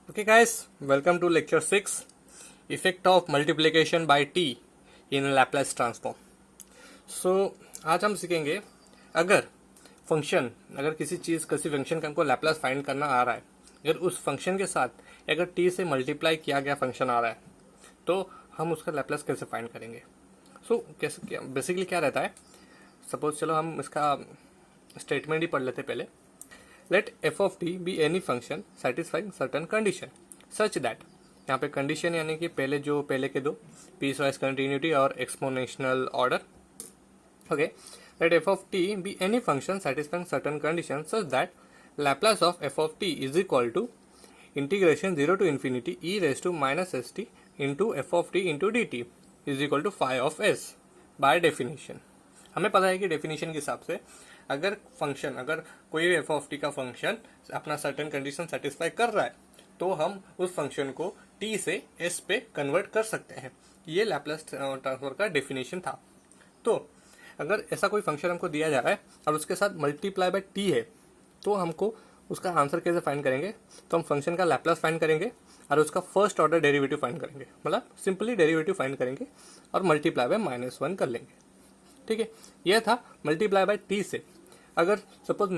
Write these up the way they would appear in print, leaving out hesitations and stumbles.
Okay guys, welcome to lecture 6, effect of multiplication by t in Laplace transform. So आज हम सीखेंगे अगर function अगर किसी फंक्शन का हमको लैप्लास फाइंड करना आ रहा है, अगर उस फंक्शन के साथ अगर t से मल्टीप्लाई किया गया फंक्शन आ रहा है तो हम उसका लैप्लास कैसे फाइंड करेंगे. कैसे बेसिकली क्या रहता है. सपोज चलो हम इसका स्टेटमेंट ही पढ़ लेते पहले. Let f of t be any function satisfying certain condition such that यहाँ पे कंडीशन यानी कि पहले के दो पीस वाइज कंटिन्यूटी और exponential order. Okay, let f of t be any function satisfying certain condition such that Laplace of f of t is equal to integration 0 to infinity e raised to minus st into f of t into dt is equal to phi of s. by definition हमें पता है कि definition के हिसाब से अगर कोई F of t का फंक्शन अपना सर्टेन कंडीशन सेटिस्फाई कर रहा है तो हम उस फंक्शन को टी से एस पे कन्वर्ट कर सकते हैं. ये लैप्लास ट्रांसफर का डेफिनेशन था. तो अगर ऐसा कोई फंक्शन हमको दिया जा रहा है और उसके साथ मल्टीप्लाई बाय टी है तो हमको उसका आंसर कैसे फाइंड करेंगे. तो हम फंक्शन का लैप्लास फाइंड करेंगे और उसका फर्स्ट ऑर्डर डेरिवेटिव फाइंड करेंगे. मतलब सिंपली डेरिवेटिव फाइंड करेंगे और मल्टीप्लाई बाय -1 कर लेंगे. ठीक है, यह था मल्टीप्लाई बाय टी से. अगर सपोज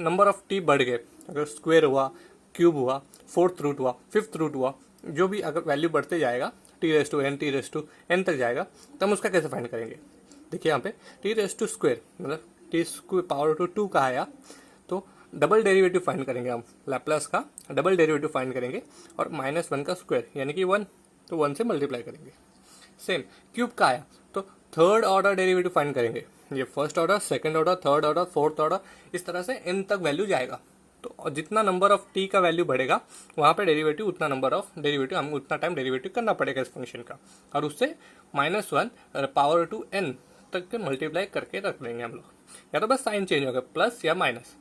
नंबर ऑफ टी बढ़ गए, अगर स्क्वायर हुआ, क्यूब हुआ, फोर्थ रूट हुआ, फिफ्थ रूट हुआ, जो भी अगर वैल्यू बढ़ते जाएगा टी रेस टू एन तक जाएगा तो हम उसका कैसे फाइंड करेंगे. देखिए यहाँ पे टी रेस टू स्क्वायर मतलब टी स्क्वायर पावर टू 2 का आया तो डबल डेरिवेटिव फाइंड करेंगे. हम लैप्लास का डबल डेरिवेटिव फाइंड करेंगे और -1 का स्क्वायर यानी कि 1, तो 1 से मल्टीप्लाई करेंगे. सेम क्यूब का आया तो थर्ड ऑर्डर डेरिवेटिव फाइंड करेंगे. ये first order, second order, third order, fourth order, इस तरह से एन तक वैल्यू जाएगा. तो जितना नंबर ऑफ टी का वैल्यू बढ़ेगा वहां पे डेरिवेटिव उतना नंबर ऑफ डेरिवेटिव हमें उतना टाइम डेरिवेटिव करना पड़ेगा इस फंक्शन का और उससे -1 पावर टू एन तक के मल्टीप्लाई करके रख देंगे हम लोग. या तो बस साइन चेंज होगा, प्लस या माइनस.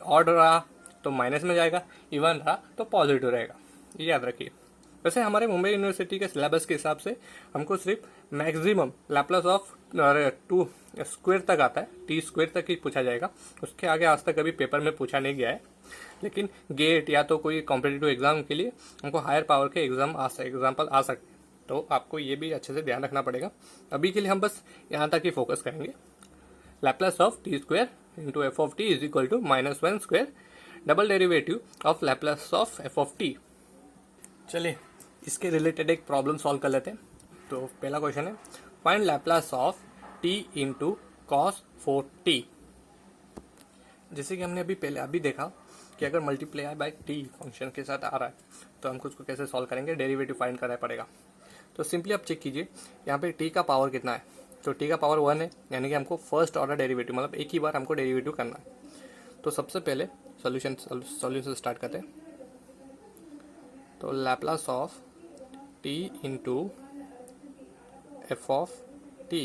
ऑड रहा तो माइनस में जाएगा, इवन रहा तो पॉजिटिव रहेगा. ये याद रखिए. वैसे हमारे मुंबई यूनिवर्सिटी के सिलेबस के हिसाब से हमको सिर्फ मैक्सिमम लैप्लास ऑफ 2 स्क्वायर तक आता है, टी स्क्वायर तक ही पूछा जाएगा. उसके आगे आज तक कभी पेपर में पूछा नहीं गया है. लेकिन गेट या तो कोई कॉम्पिटिटिव एग्जाम के लिए हमको हायर पावर के एग्जाम्पल आ सकते हैं. तो आपको ये भी अच्छे से ध्यान रखना पड़ेगा. अभी के लिए हम बस यहाँ तक ही फोकस करेंगे. Laplace of t square into f of t is equal to -1 square double derivative of Laplace of f of t. चलिए इसके रिलेटेड एक प्रॉब्लम सॉल्व कर लेते हैं. तो पहला क्वेश्चन है, find Laplace of t into cos 4t. जैसे कि हमने अभी देखा कि अगर मल्टीप्लाई बाय टी फंक्शन के साथ आ रहा है तो हमको उसको कैसे सॉल्व करेंगे, डेरिवेटिव फाइंड करना पड़ेगा. तो सिंपली आप चेक कीजिए यहाँ पे टी का पावर कितना है. तो टी का पावर 1 है यानी कि हमको फर्स्ट ऑर्डर डेरिवेटिव मतलब एक ही बार हमको डेरिवेटिव करना है. तो सबसे पहले सॉल्यूशन स्टार्ट करते हैं. तो Laplace of t into f of t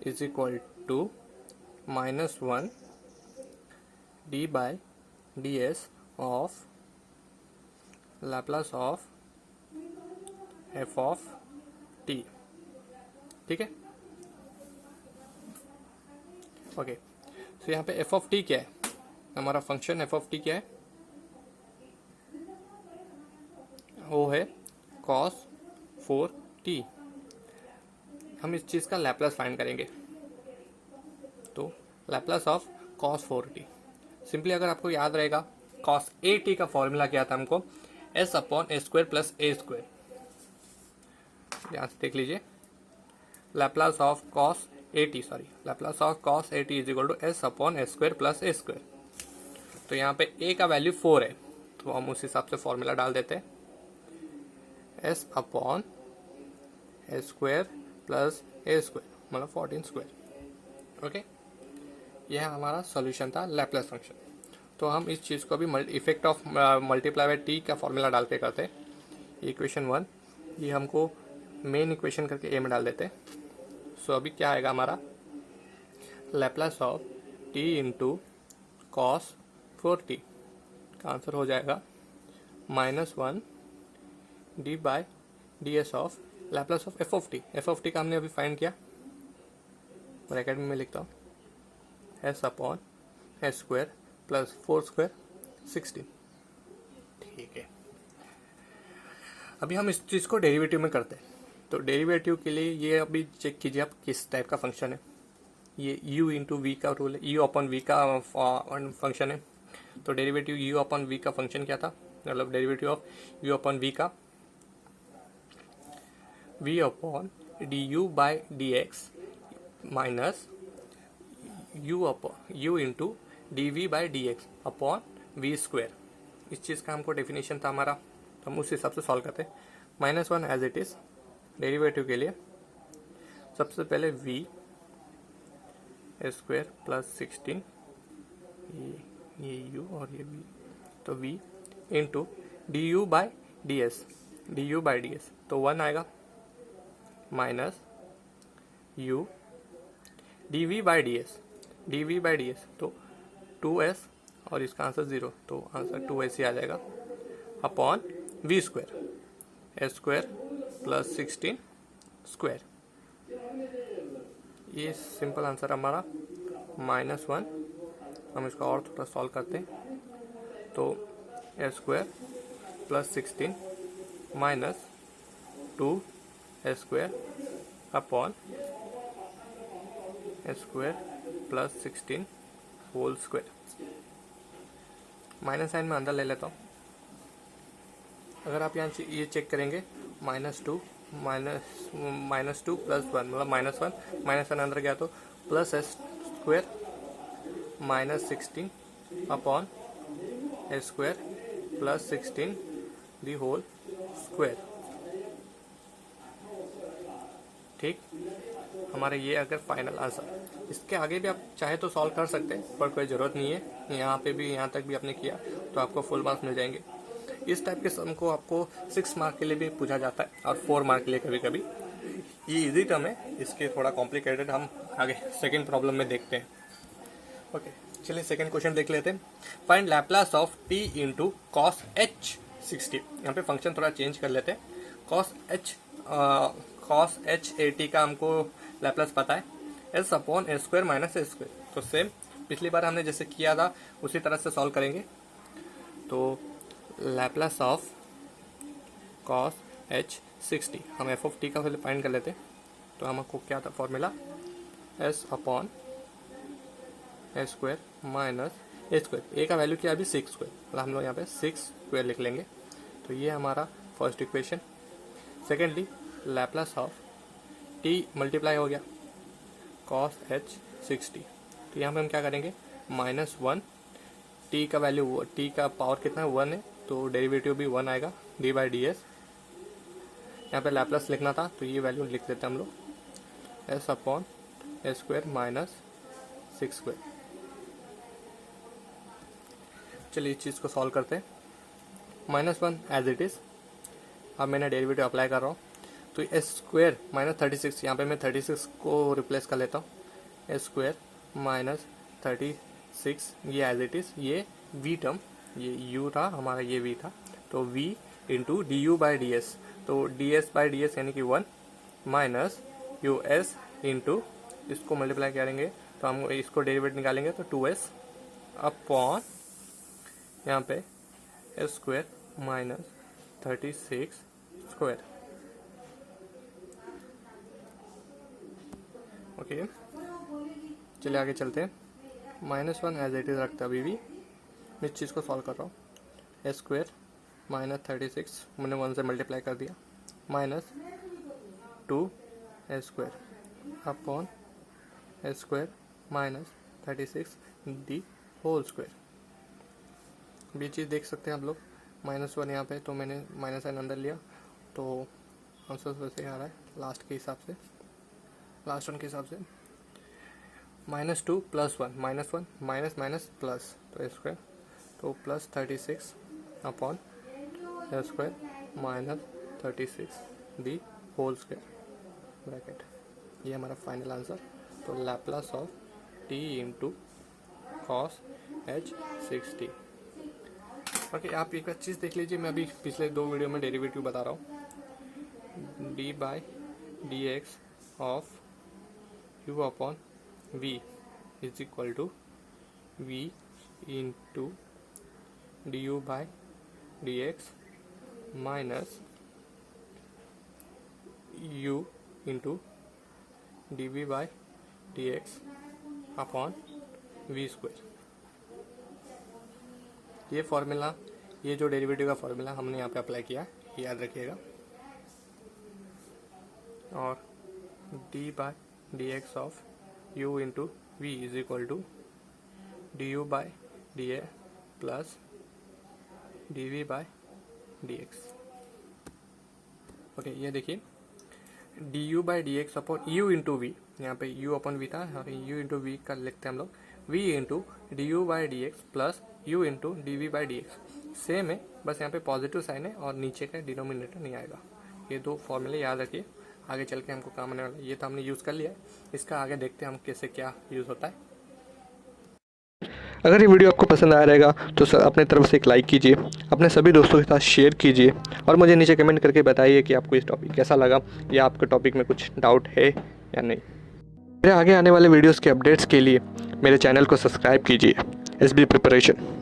is equal to -1 d by d s of Laplace of f of t. ठीक है, ओके. तो यहाँ पे एफ ऑफ टी क्या है, हमारा फंक्शन एफ ऑफ टी क्या है, वो है cos 4t. हम इस चीज़ का लैप्लास फाइंड करेंगे. तो Laplace of cos 4t simply अगर आपको याद रहेगा cos at का फॉर्मूला क्या था हमको, s upon a square plus a square. ध्यान से देख लीजिए. Laplace of cos at is equal to s upon a square plus a square. तो यहाँ पे a का वैल्यू 4 है तो हम उस हिसाब से फॉर्मूला डाल देते हैं, s upon a square plus a square मतलब 14 स्क्वायर. ओके, यह हमारा सॉल्यूशन था लैप्लास फंक्शन. तो हम इस चीज़ को भी effect of multiply by T का फॉर्मूला डाल के करते हैं. इक्वेशन 1 ये हमको मेन इक्वेशन करके ए में डाल देते हैं. सो अभी क्या आएगा हमारा, Laplace of t into cos 4t का आंसर हो जाएगा -1 d by d s of Laplace of f of t. F of t का हमने अभी फाइंड किया, ब्रैकेट में लिखता हूँ, s upon a square plus 4 square 16. ठीक है, अभी हम इस चीज़ को डेरिवेटिव में करते हैं। तो डेरिवेटिव के लिए ये अभी चेक कीजिए आप किस टाइप का फंक्शन है। ये u इंटू वी का रूल है, u अपॉन वी का फंक्शन है। तो डेरिवेटिव u अपॉन वी का फंक्शन क्या था, मतलब derivative of u upon v का v upon d you by d x minus u into d v by d x upon v square. इस चीज़ का हमको डेफिनेशन था हमारा, तो हम उस हिसाब से सॉल्व करते हैं। -1 एज इट इज़ डेरिवेटिव के लिए सबसे पहले v स्क्वेयर प्लस 16, ये u और ये v, तो v into D you by D S, तो 1 आएगा minus u d v by D S, तो 2s और इसका आंसर 0, तो आंसर 2s ही आ जाएगा upon v square square plus 16 square. ये सिंपल आंसर हमारा -1। हम इसका और थोड़ा सॉल्व करते हैं, तो square plus 16 minus 2 square upon square plus 16 whole square. Minus sine में अंदर ले लेता हूँ। अगर आप यहाँ ये चेक करेंगे -2 प्लस 1 मतलब -1 -1 अंदर गया तो plus square minus 16 upon square plus 16 the whole square. ठीक, हमारा ये अगर फाइनल आंसर। इसके आगे भी आप चाहे तो सॉल्व कर सकते हैं, पर कोई ज़रूरत नहीं है। यहाँ पे भी, यहाँ तक भी आपने किया तो आपको फुल मार्क्स मिल जाएंगे। इस टाइप के सम को आपको 6 मार्क के लिए भी पूछा जाता है और 4 मार्क के लिए कभी कभी। ये इजी टर्म है, इसके थोड़ा कॉम्प्लिकेटेड हम आगे सेकेंड प्रॉब्लम में देखते हैं। ओके, चलिए सेकेंड क्वेश्चन देख लेते हैं। Find Laplace of t into cos h 60। यहाँ पे फंक्शन थोड़ा चेंज कर लेते हैं। कॉस h a t का हमको लैप्लास पता है, s upon a square minus a square. तो सेम पिछली बार हमने जैसे किया था उसी तरह से सॉल्व करेंगे। तो लैप्लास ऑफ कॉस h 60, हम f ऑफ t का पहले फाइंड कर लेते हैं। तो हमको क्या था formula, s upon a square minus a square. a का वैल्यू क्या है अभी 6 स्क्वायर, मतलब हम लोग यहाँ पे 6 स्क्वायर लिख लेंगे। तो ये हमारा first equation. Secondly Laplace of t multiply हो गया कॉस h 60। तो यहाँ पे हम क्या करेंगे -1, t का वैल्यू, t का पावर कितना है 1 है, तो डेरिवेटिव भी 1 आएगा डी बाई डी एस। यहाँ पे लैप्लास लिखना था तो ये वैल्यू लिख देते हैं हम लोग, s upon a square minus 6 square. चलिए इस चीज़ को सॉल्व करते हैं। -1 एज इट इज़, अब मैंने डेरिवेटिव अप्लाई कर रहा हूँ। तो एस स्क्वायर माइनस 36, यहाँ पे मैं 36 को रिप्लेस कर लेता हूँ, एस स्क्वायर माइनस 36, ये एज इट इज़। ये वी टर्म, ये यू था हमारा, ये वी था, तो V into D you by D S, तो D S by D S यानी कि 1 माइनस यू एस इंटू, इसको मल्टीप्लाई करेंगे तो हम इसको डेरिवेट निकालेंगे तो 2s अपॉन यहाँ पे S square minus 36 square. Okay, चलिए आगे चलते हैं। -1 एज इट इज़ रखते अभी भी। मैं इस चीज़ को सॉल्व कर रहा हूँ। एस स्क्वायर माइनस 36 मैंने 1 से मल्टीप्लाई कर दिया, minus 2 s square upon s square minus 36 the whole square. ये चीज़ देख सकते हैं आप लोग, -1 यहाँ पे, तो मैंने माइनस साइन अंदर लिया, तो आंसर वैसे ही आ रहा है लास्ट के हिसाब से, लास्ट वन के हिसाब से। -2 प्लस 1 -1 माइनस माइनस प्लस, तो ए स्क्वायर, तो plus 36 upon a square minus 36 the whole square bracket. ये हमारा फाइनल आंसर। तो Laplace of t into cos h 60। Okay, आप एक चीज़ देख लीजिए, मैं अभी पिछले 2 वीडियो में डेरिवेटिव बता रहा हूँ। D by d x of u upon v is equal to v into D you by dx minus u into dv by dx upon v square. ये फॉर्मूला, ये जो डेरिवेटिव का फॉर्मूला हमने यहाँ पे अप्लाई किया है, ये याद रखिएगा। और d by dx of u into v is equal to du by dA plus dv by dx। Okay, ये देखिए du by dx upon u into v, यहाँ पे u अपॉन वी था और u इंटू वी का लिखते हैं हम लोग, v into du by dx plus u into dv by dx। Same है, बस यहाँ पे पॉजिटिव साइन है और नीचे का डिनोमिनेटर नहीं आएगा। ये दो फॉर्मूले याद रखिए, आगे चल के हमको काम आने वाला है। ये तो हमने यूज़ कर लिया है, इसका आगे देखते हैं हम कैसे क्या यूज़ होता है। अगर ये वीडियो आपको पसंद आया रहेगा तो सर अपने तरफ से एक लाइक कीजिए, अपने सभी दोस्तों के साथ शेयर कीजिए और मुझे नीचे कमेंट करके बताइए कि आपको इस टॉपिक कैसा लगा या आपके टॉपिक में कुछ डाउट है या नहीं। मेरे आगे आने वाले वीडियोस के अपडेट्स के लिए मेरे चैनल को सब्सक्राइब कीजिए। SB preparation.